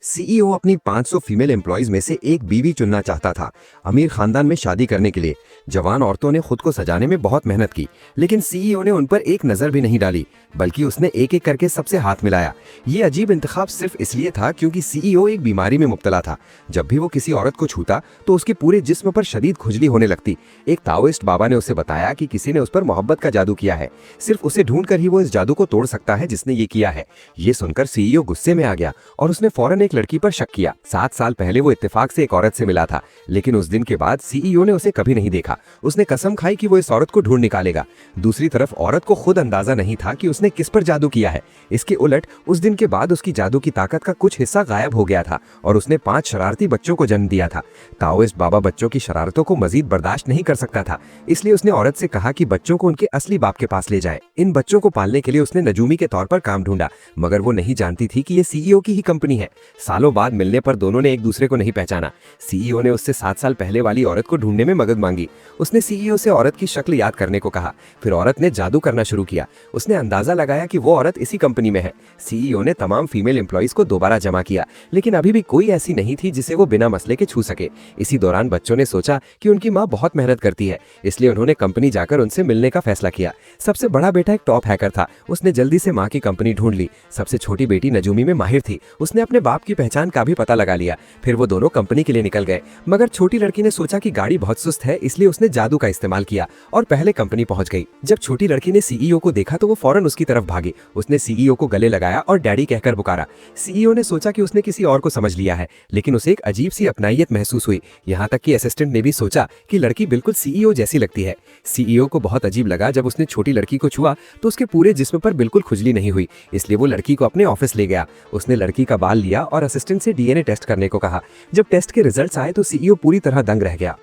CEO अपनी 500 female employees में से एक बीवी चुनना चाहता था। अमीर खानदान में शादी करने के लिए जवान औरतों ने खुद को सजाने में बहुत मेहनत की, लेकिन सीईओ ने उन पर एक नजर भी नहीं डाली, बल्कि उसने एक एक करके सबसे हाथ मिलाया। ये अजीब इंतखाब सिर्फ इसलिए था क्योंकि सीईओ एक बीमारी में मुब्तला था। जब भी वो किसी औरत को छूता तो उसके पूरे जिस्म पर शदीद खुजली होने लगती। एक ताओइस्ट बाबा ने उसे बताया कि किसी ने उस पर मोहब्बत का जादू किया है, सिर्फ उसे ढूंढकर ही वो इस जादू को तोड़ सकता है जिसने ये किया है। ये सुनकर सीईओ गुस्से में आ गया और उसने फौरन एक लड़की पर शक किया। 7 साल पहले वो इत्तेफाक से एक औरत से मिला था, लेकिन उस दिन के बाद सीईओ ने उसे कभी नहीं देखा। उसने कसम खाई कि वो इस औरत को ढूंढ निकालेगा। दूसरी तरफ औरत को खुद अंदाजा नहीं था कि उसने किस पर जादू किया है। इसके उलट उस दिन के बाद उसकी जादू की ताकत का कुछ हिस्सा गायब हो गया था और उसने 5 शरारती बच्चों को जन्म दिया था। ताओइस्ट बाबा बच्चों की शरारतों को मजीद बर्दाश्त नहीं कर सकता था, इसलिए उसने औरत से कहा कि बच्चों को उनके असली बाप के पास ले जाए। इन बच्चों को पालने के लिए उसने नजूमी के तौर पर काम ढूंढा, मगर वो नहीं जानती थी कि ये सीईओ की ही कंपनी है। सालों बाद मिलने पर दोनों ने एक दूसरे को नहीं पहचाना। सीईओ ने उससे 7 साल पहले वाली औरत को ढूंढने में मदद मांगी। उसने सीईओ से औरत की शक्ल याद करने को कहा। फिर औरत ने जादू करना शुरू किया। उसने अंदाजा लगाया कि वो औरत इसी कंपनी में है। सीईओ ने तमाम फीमेल एम्प्लॉइज को दोबारा जमा किया, लेकिन अभी भी कोई ऐसी नहीं थी जिसे वो बिना मसले के छू सके। इसी दौरान बच्चों ने सोचा कि उनकी माँ बहुत मेहनत करती है, इसलिए उन्होंने कंपनी जाकर उनसे मिलने का फैसला किया। सबसे बड़ा बेटा एक टॉप हैकर था। उसने जल्दी से माँ की कंपनी ढूंढ ली। सबसे छोटी बेटी नजूमी में माहिर थी। उसने अपने बाप की पहचान का भी पता लगा लिया। फिर वो दोनों कंपनी के लिए निकल गए, मगर छोटी लड़की ने सोचा कि गाड़ी बहुत सुस्त है, इसलिए उसने जादू का इस्तेमाल किया और पहले कंपनी पहुंच गई। जब छोटी लड़की ने सीईओ को देखा तो वो फौरन उसकी तरफ भागी। उसने सीईओ को गले लगाया और डैडी कहकर पुकारा। सीईओ ने सोचा कि उसने किसी और को समझ लिया है, लेकिन उसे एक अजीब सी अपनाइयत महसूस हुई। यहाँ तक कि असिस्टेंट ने भी सोचा कि लड़की बिल्कुल सीईओ जैसी लगती है। सीईओ को बहुत अजीब लगा जब उसने छोटी लड़की को छुआ तो उसके पूरे जिस्म पर बिल्कुल खुजली नहीं हुई, इसलिए वो लड़की को अपने ऑफिस ले गया। उसने लड़की का बाल लिया और असिस्टेंट से डीएनए टेस्ट करने को कहा। जब टेस्ट के रिजल्ट्स आए तो सीईओ पूरी तरह दंग रह गया।